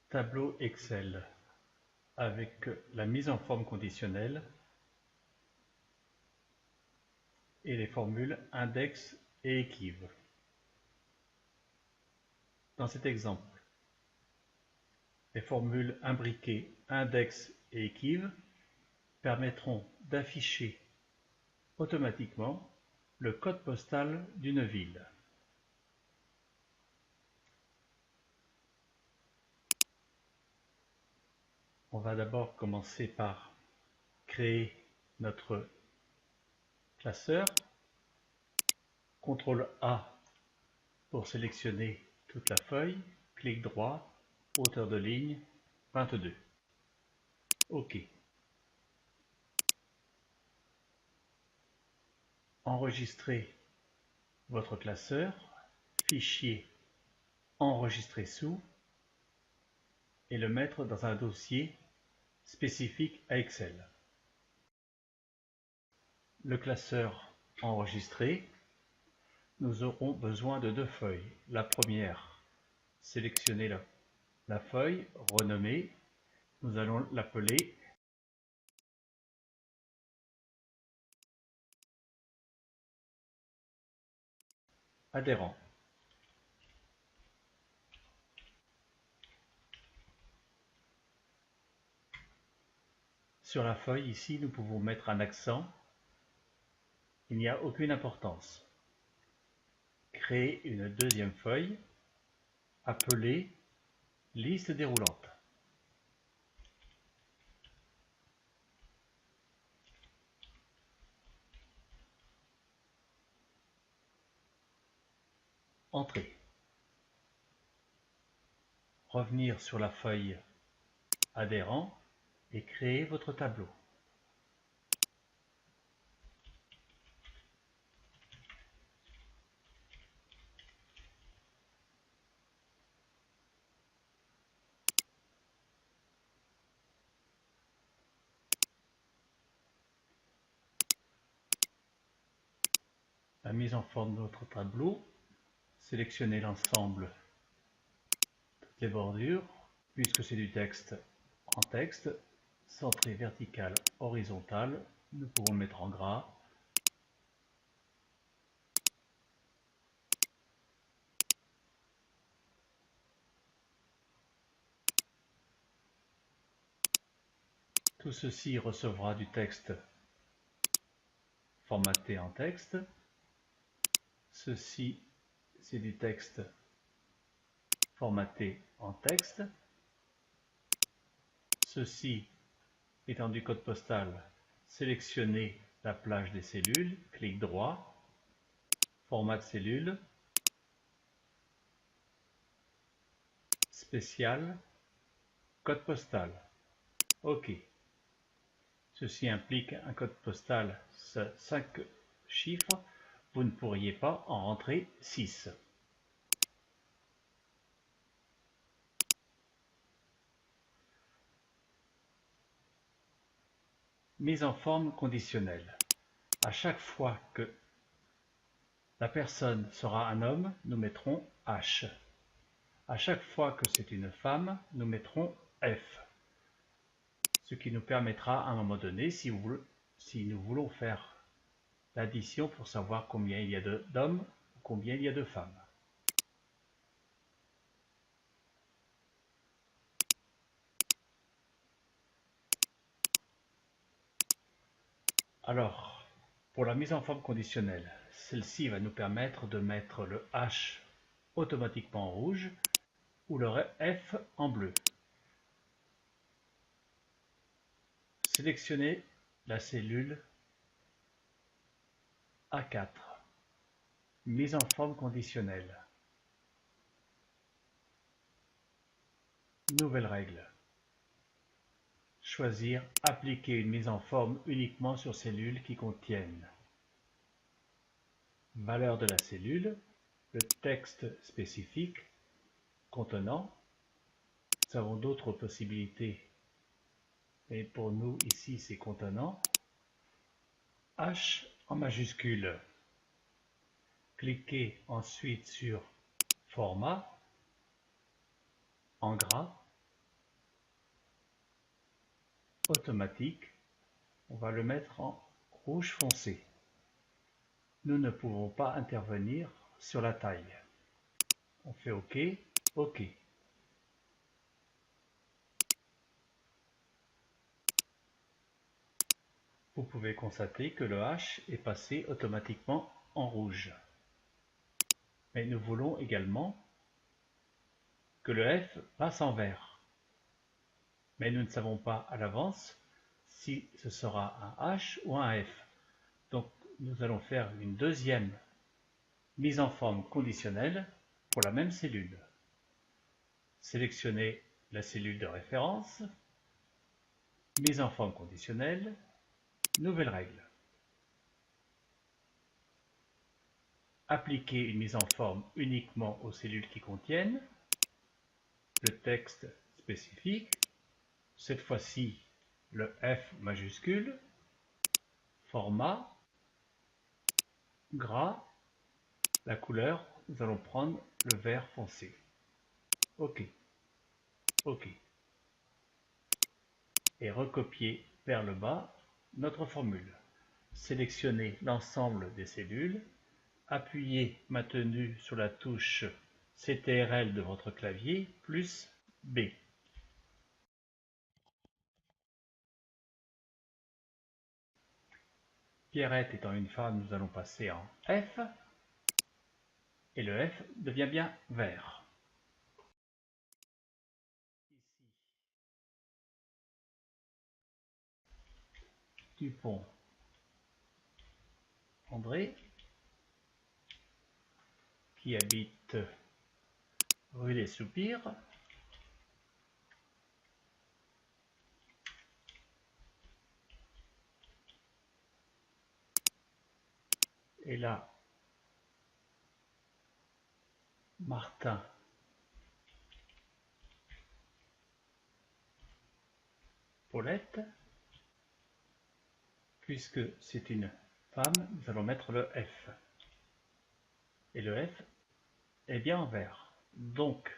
Tableau Excel avec la mise en forme conditionnelle et les formules index et équive. Dans cet exemple, les formules imbriquées index et équive permettront d'afficher automatiquement le code postal d'une ville. On va d'abord commencer par créer notre classeur. CTRL A pour sélectionner toute la feuille, clic droit, hauteur de ligne, 22. OK. Enregistrez votre classeur, fichier enregistrer sous et le mettre dans un dossier spécifique à Excel. Le classeur enregistré, nous aurons besoin de deux feuilles. La première, sélectionnez la feuille, renommer, nous allons l'appeler adhérent. Sur la feuille, ici, nous pouvons mettre un accent. Il n'y a aucune importance. Créer une deuxième feuille, appelée liste déroulante. Entrée. Revenir sur la feuille adhérent et créer votre tableau. La mise en forme de votre tableau, sélectionnez l'ensemble, toutes les bordures, puisque c'est du texte en texte, centré vertical, horizontal, nous pouvons le mettre en gras. Tout ceci recevra du texte formaté en texte. Ceci, c'est du texte formaté en texte. Ceci étant du code postal, sélectionnez la plage des cellules, clic droit, format de cellule, spécial, code postal. OK. Ceci implique un code postal 5 chiffres, vous ne pourriez pas en rentrer 6. Mise en forme conditionnelle. À chaque fois que la personne sera un homme, nous mettrons H. À chaque fois que c'est une femme, nous mettrons F. Ce qui nous permettra à un moment donné, si nous voulons faire l'addition pour savoir combien il y a d'hommes ou combien il y a de femmes. Alors, pour la mise en forme conditionnelle, celle-ci va nous permettre de mettre le H automatiquement en rouge ou le F en bleu. Sélectionnez la cellule A4. Mise en forme conditionnelle. Nouvelle règle. Choisir appliquer une mise en forme uniquement sur cellules qui contiennent valeur de la cellule, le texte spécifique contenant. Nous avons d'autres possibilités, mais pour nous ici c'est contenant. H en majuscule. Cliquez ensuite sur Format en gras automatique, on va le mettre en rouge foncé. Nous ne pouvons pas intervenir sur la taille. On fait OK, OK. Vous pouvez constater que le H est passé automatiquement en rouge. Mais nous voulons également que le F passe en vert. Mais nous ne savons pas à l'avance si ce sera un H ou un F. Donc nous allons faire une deuxième mise en forme conditionnelle pour la même cellule. Sélectionnez la cellule de référence, mise en forme conditionnelle, nouvelle règle. Appliquez une mise en forme uniquement aux cellules qui contiennent le texte spécifique, cette fois-ci le F majuscule, format, gras, la couleur, nous allons prendre le vert foncé. OK. OK. Et recopier vers le bas notre formule. Sélectionnez l'ensemble des cellules, appuyez maintenu sur la touche CTRL de votre clavier plus B. Pierrette étant une femme, nous allons passer en F et le F devient bien vert. Dupont André, qui habite rue des Soupirs. Et là, Martin Paulette. Puisque c'est une femme, nous allons mettre le F. Et le F est bien en vert. Donc,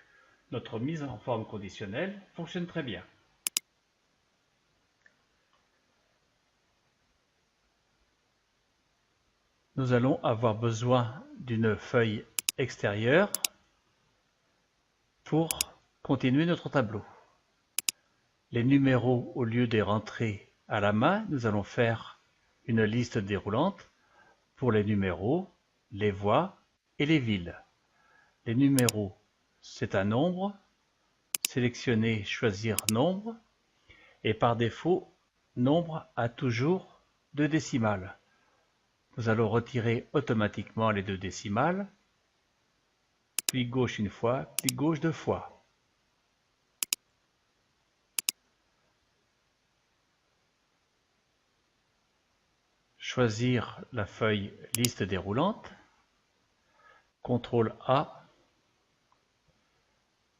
notre mise en forme conditionnelle fonctionne très bien. Nous allons avoir besoin d'une feuille extérieure pour continuer notre tableau. Les numéros, au lieu de rentrer à la main, nous allons faire une liste déroulante pour les numéros, les voies et les villes. Les numéros, c'est un nombre. Sélectionnez Choisir nombre. Et par défaut, nombre a toujours 2 décimales. Nous allons retirer automatiquement les 2 décimales. Clic gauche une fois, clic gauche 2 fois. Choisir la feuille liste déroulante. CTRL A,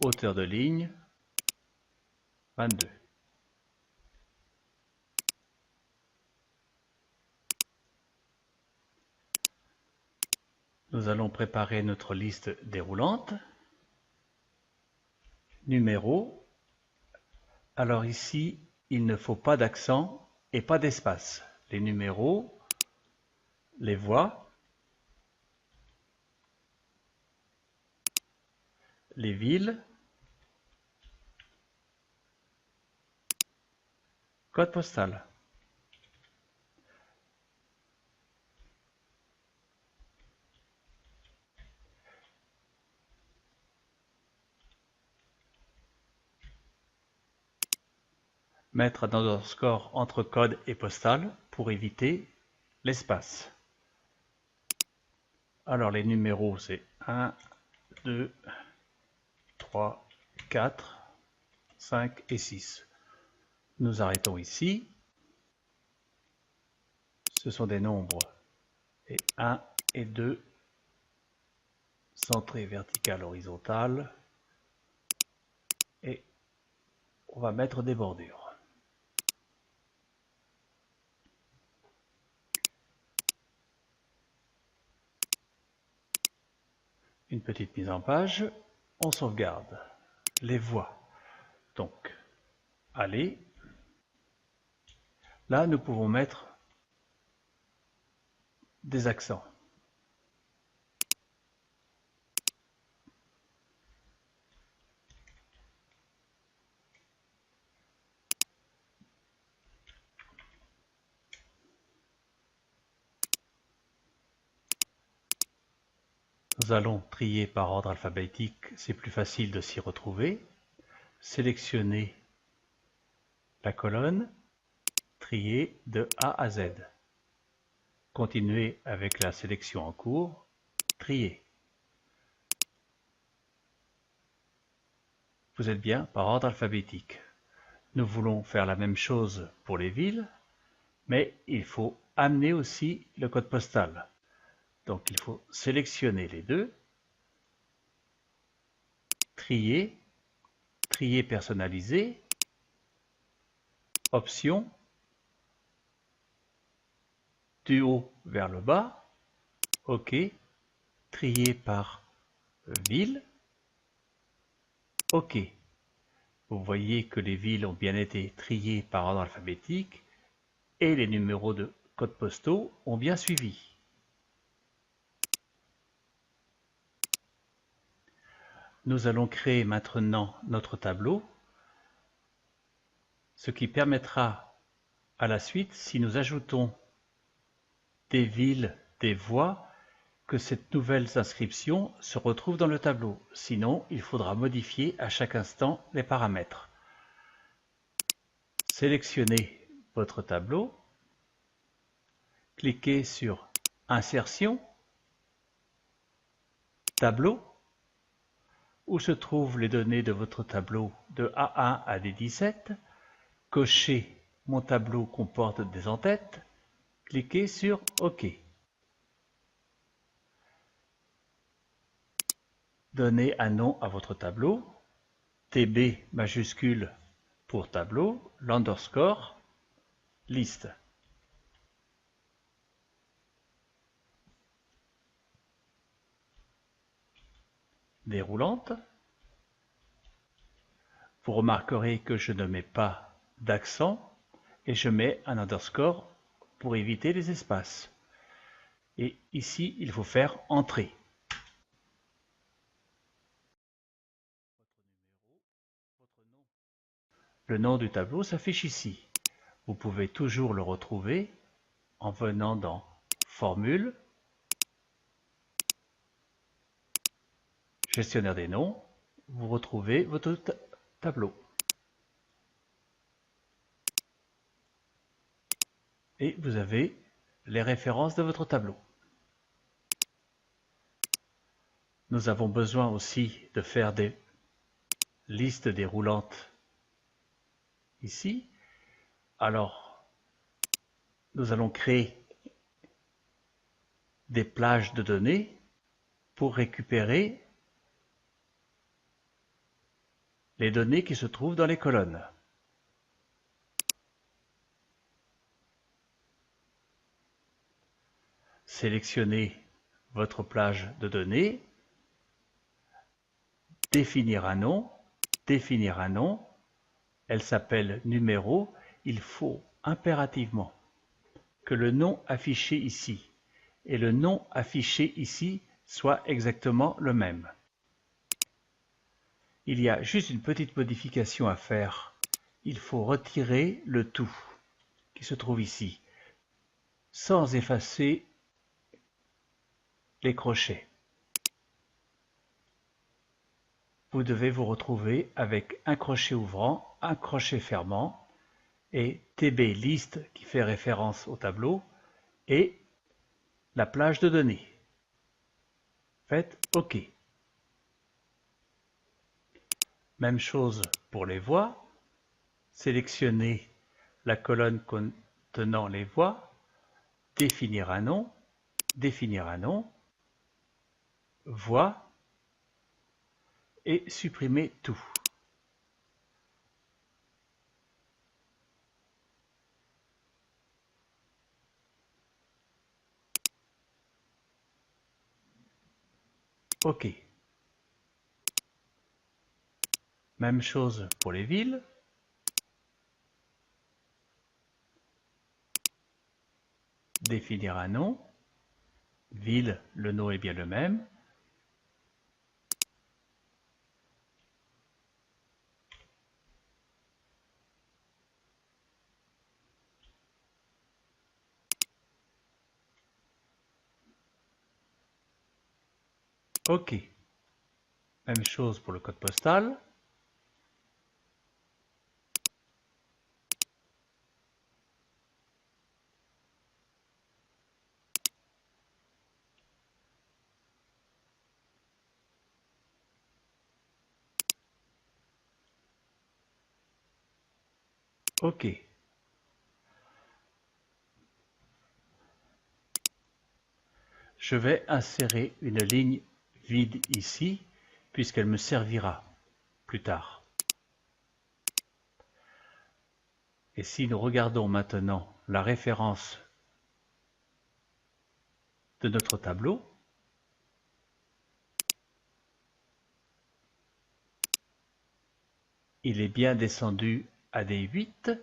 hauteur de ligne, 22. Nous allons préparer notre liste déroulante. Numéro. Alors ici, il ne faut pas d'accent et pas d'espace. Les numéros, les voies, les villes, code postal. Mettre un underscore entre code et postal pour éviter l'espace. Alors les numéros c'est 1, 2, 3, 4, 5 et 6. Nous arrêtons ici. Ce sont des nombres et 1 et 2 centrés vertical horizontal et on va mettre des bordures. Une petite mise en page, on sauvegarde les voies. Donc, aller, Là, nous pouvons mettre des accents. Nous allons trier par ordre alphabétique, c'est plus facile de s'y retrouver. Sélectionner la colonne, trier de A à Z. Continuer avec la sélection en cours, trier. Vous êtes bien par ordre alphabétique. Nous voulons faire la même chose pour les villes, mais il faut amener aussi le code postal. Donc il faut sélectionner les deux, trier, trier personnalisé, option, du haut vers le bas, OK, trier par ville, OK. Vous voyez que les villes ont bien été triées par ordre alphabétique et les numéros de codes postaux ont bien suivi. Nous allons créer maintenant notre tableau, ce qui permettra à la suite, si nous ajoutons des villes, des voies, que cette nouvelle inscription se retrouve dans le tableau. Sinon, il faudra modifier à chaque instant les paramètres. Sélectionnez votre tableau, cliquez sur Insertion, Tableau, où se trouvent les données de votre tableau de A1 à D17, cochez Mon tableau comporte des en-têtes, cliquez sur OK. Donnez un nom à votre tableau, TB majuscule pour tableau, l'underscore, liste. Déroulante. Vous remarquerez que je ne mets pas d'accent et je mets un underscore pour éviter les espaces. Et ici, il faut faire Entrée. Le nom du tableau s'affiche ici. Vous pouvez toujours le retrouver en venant dans Formule, Gestionnaire des noms, vous retrouvez votre tableau. Et vous avez les références de votre tableau. Nous avons besoin aussi de faire des listes déroulantes ici. Alors, nous allons créer des plages de données pour récupérer les données qui se trouvent dans les colonnes. Sélectionnez votre plage de données, définir un nom, elle s'appelle numéro, il faut impérativement que le nom affiché ici et le nom affiché ici soient exactement le même. Il y a juste une petite modification à faire. Il faut retirer le tout qui se trouve ici, sans effacer les crochets. Vous devez vous retrouver avec un crochet ouvrant, un crochet fermant, et TB liste qui fait référence au tableau, et la plage de données. Faites OK. Même chose pour les voies. Sélectionnez la colonne contenant les voies, définir un nom, voie, et supprimer tout. OK. Même chose pour les villes. définir un nom. Ville, le nom est bien le même. OK. Même chose pour le code postal. OK. Je vais insérer une ligne vide ici, puisqu'elle me servira plus tard. Et si nous regardons maintenant la référence de notre tableau, il est bien descendu à D8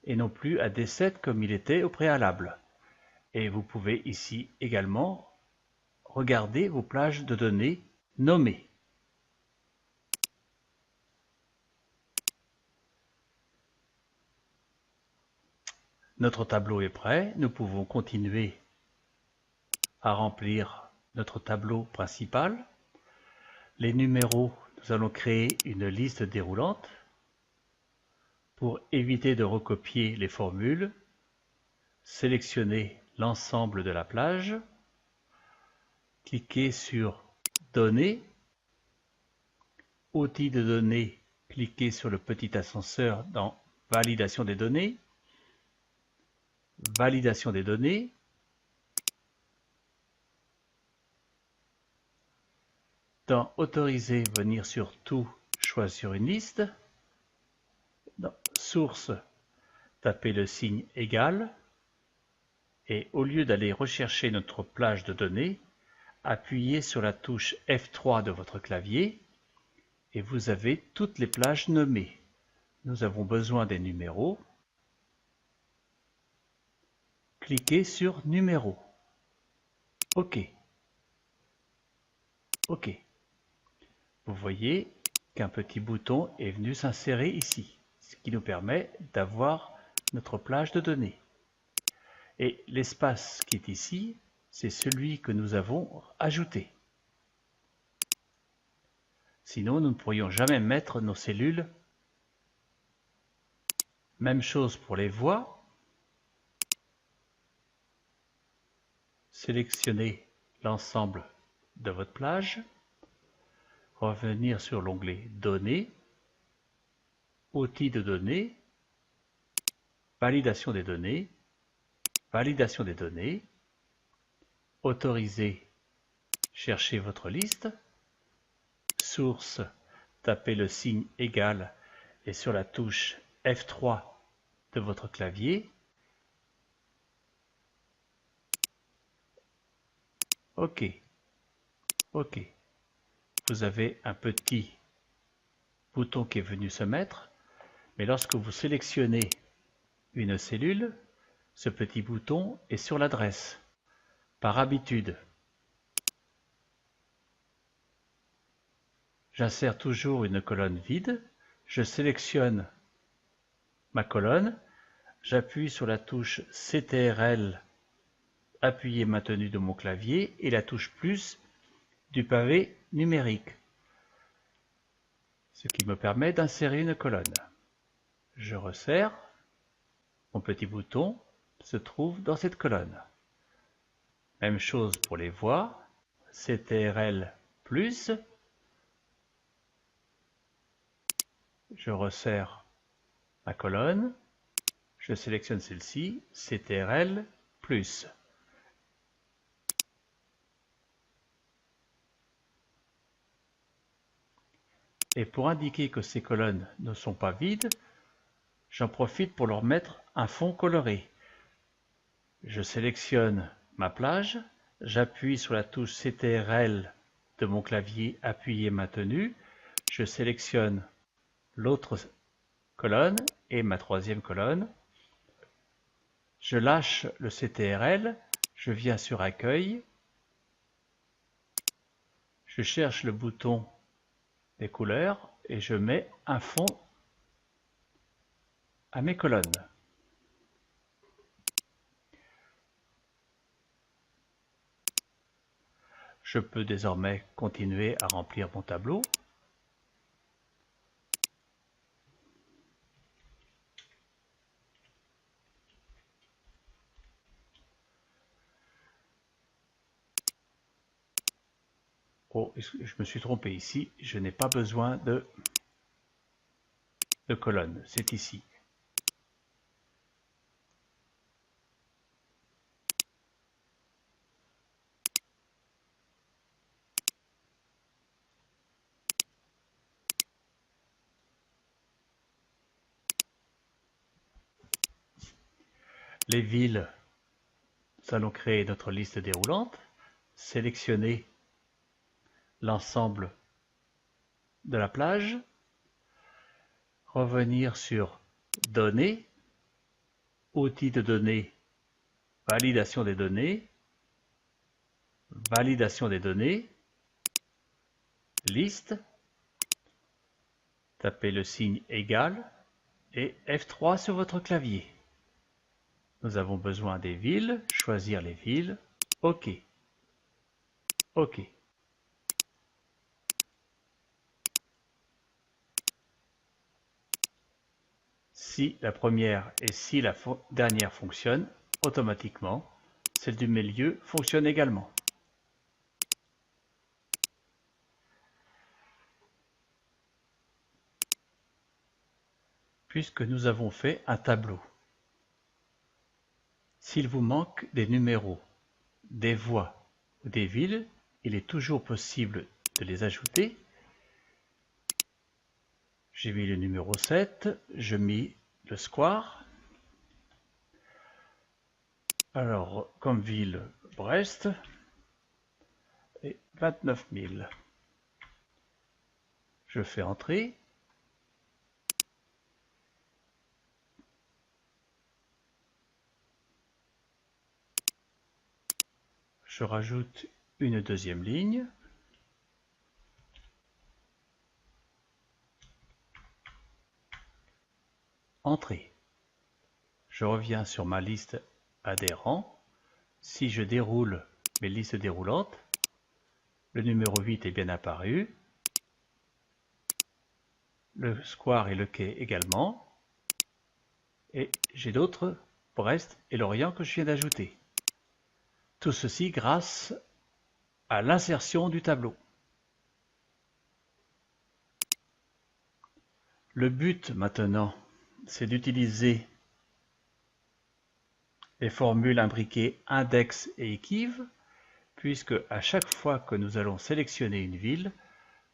et non plus à D7 comme il était au préalable. Et vous pouvez ici également regarder vos plages de données nommées. Notre tableau est prêt, nous pouvons continuer à remplir notre tableau principal. Les numéros, nous allons créer une liste déroulante. Pour éviter de recopier les formules, sélectionnez l'ensemble de la plage, cliquez sur Données, Outils de données, cliquez sur le petit ascenseur dans Validation des données, Validation des données, dans Autoriser venir sur tout, choisir une liste, dans Source, tapez le signe égal, et au lieu d'aller rechercher notre plage de données, appuyez sur la touche F3 de votre clavier et vous avez toutes les plages nommées. Nous avons besoin des numéros. Cliquez sur Numéros. OK. OK. Vous voyez qu'un petit bouton est venu s'insérer ici, ce qui nous permet d'avoir notre plage de données. Et l'espace qui est ici, c'est celui que nous avons ajouté. Sinon, nous ne pourrions jamais mettre nos cellules. Même chose pour les voix. Sélectionnez l'ensemble de votre plage. Revenir sur l'onglet Données, Outils de données, Validation des données, Validation des données, Autoriser, cherchez votre liste, Source, tapez le signe égal et sur la touche F3 de votre clavier. OK. OK. Vous avez un petit bouton qui est venu se mettre, mais lorsque vous sélectionnez une cellule, ce petit bouton est sur l'adresse. Par habitude, j'insère toujours une colonne vide, je sélectionne ma colonne, j'appuie sur la touche CTRL, appuyé maintenu de mon clavier, et la touche plus du pavé numérique, ce qui me permet d'insérer une colonne. Je resserre, mon petit bouton se trouve dans cette colonne. Même chose pour les voix, CTRL plus, je resserre ma colonne, je sélectionne celle-ci, CTRL plus. Et pour indiquer que ces colonnes ne sont pas vides, j'en profite pour leur mettre un fond coloré. Je sélectionne ma plage, j'appuie sur la touche CTRL de mon clavier appuyé maintenu, je sélectionne l'autre colonne et ma troisième colonne. Je lâche le CTRL, je viens sur Accueil, je cherche le bouton des couleurs et je mets un fond à mes colonnes. Je peux désormais continuer à remplir mon tableau. Oh, je me suis trompé ici, je n'ai pas besoin de colonnes, c'est ici. Les villes, nous allons créer notre liste déroulante, sélectionner l'ensemble de la plage, revenir sur Données, outils de données, validation des données, liste, tapez le signe égal et F3 sur votre clavier. Nous avons besoin des villes, choisir les villes, OK. OK. Si la première et si la dernière fonctionnent, automatiquement, celle du milieu fonctionne également. Puisque nous avons fait un tableau. S'il vous manque des numéros, des voies ou des villes, il est toujours possible de les ajouter. J'ai mis le numéro 7, je mis le square. Alors, comme ville, Brest, et 29 000. Je fais entrer. Je rajoute une deuxième ligne. Entrée. Je reviens sur ma liste adhérents. Si je déroule mes listes déroulantes, le numéro 8 est bien apparu. Le square et le quai également. Et j'ai d'autres, Brest et Lorient, que je viens d'ajouter. Tout ceci grâce à l'insertion du tableau. Le but maintenant, c'est d'utiliser les formules imbriquées index et equiv, puisque à chaque fois que nous allons sélectionner une ville,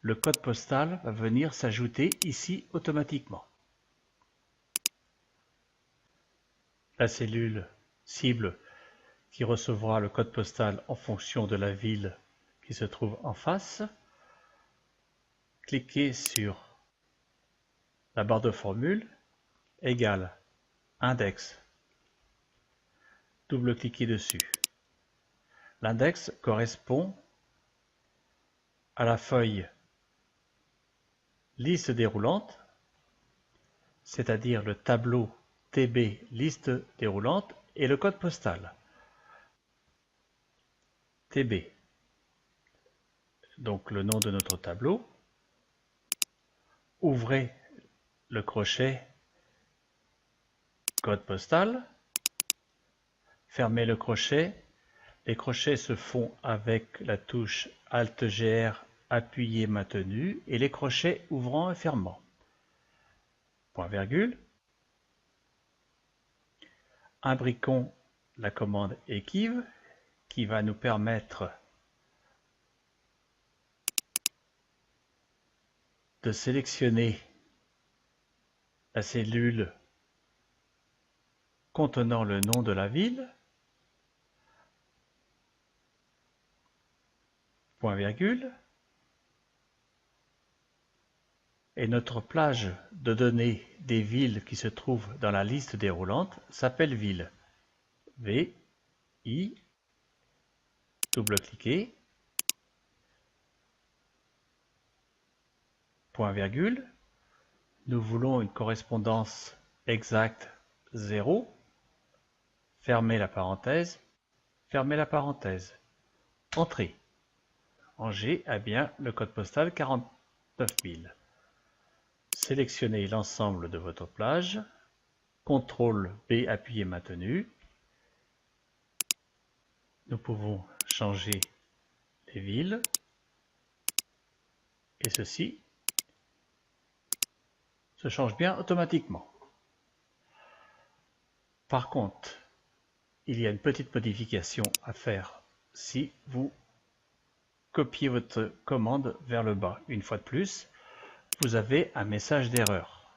le code postal va venir s'ajouter ici automatiquement. La cellule cible qui recevra le code postal en fonction de la ville qui se trouve en face. Cliquez sur la barre de formule égale index. Double-cliquez dessus. L'index correspond à la feuille liste déroulante, c'est-à-dire le tableau TB liste déroulante et le code postal. TB, donc le nom de notre tableau. Ouvrez le crochet code postal. Fermez le crochet. Les crochets se font avec la touche Alt-GR appuyé maintenu et les crochets ouvrant et fermant. Point virgule. Imbriquons la commande equiv qui va nous permettre de sélectionner la cellule contenant le nom de la ville, point virgule, et notre plage de données des villes qui se trouve dans la liste déroulante s'appelle ville. V, I, double-cliquer, point virgule. Nous voulons une correspondance exacte 0. Fermez la parenthèse, fermez la parenthèse. Entrée. Angers a bien le code postal 49 000. Sélectionnez l'ensemble de votre plage. CTRL B appuyé maintenu. Nous pouvons changer les villes. Et ceci se change bien automatiquement. Par contre, il y a une petite modification à faire si vous copiez votre commande vers le bas. Une fois de plus, vous avez un message d'erreur.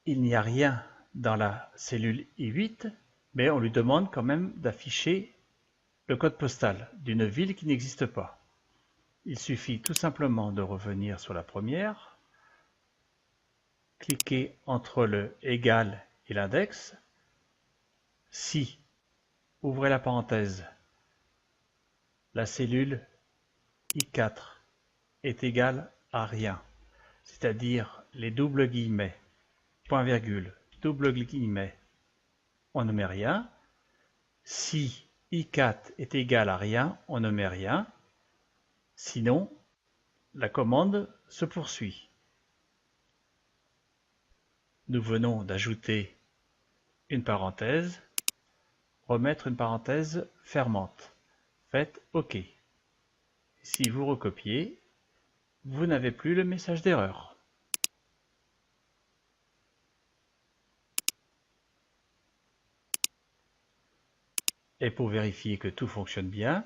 Il n'y a rien dans la cellule I8, mais on lui demande quand même d'afficher le code postal d'une ville qui n'existe pas. Il suffit tout simplement de revenir sur la première, cliquer entre le égal et l'index. Si, ouvrez la parenthèse, la cellule I4 est égale à rien, c'est-à-dire les doubles guillemets, point virgule, double guillemets, on ne met rien. Si I4 est égal à rien, on ne met rien. Sinon, la commande se poursuit. Nous venons d'ajouter une parenthèse, remettre une parenthèse fermante. Faites OK. Si vous recopiez, vous n'avez plus le message d'erreur. Et pour vérifier que tout fonctionne bien,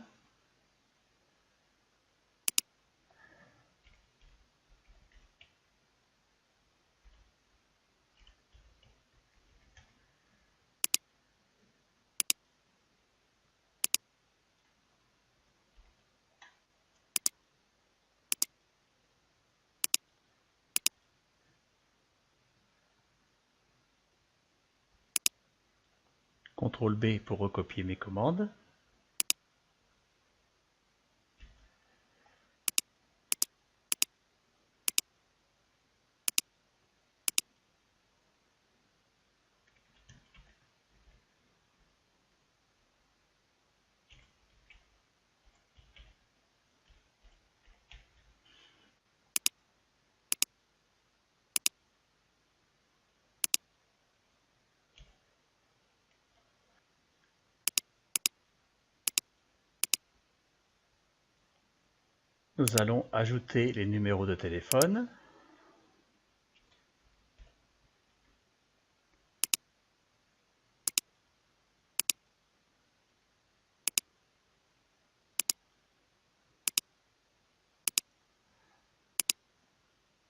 CTRL B pour recopier mes commandes. Nous allons ajouter les numéros de téléphone.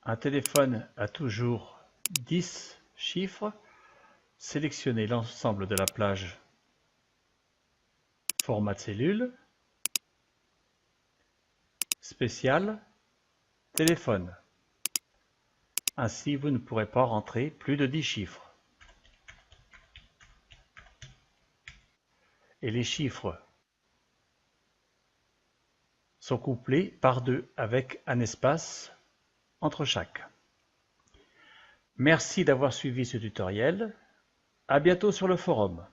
Un téléphone a toujours 10 chiffres. Sélectionnez l'ensemble de la plage format de cellule, spécial, téléphone. Ainsi, vous ne pourrez pas rentrer plus de 10 chiffres. Et les chiffres sont couplés par 2 avec un espace entre chaque. Merci d'avoir suivi ce tutoriel. À bientôt sur le forum.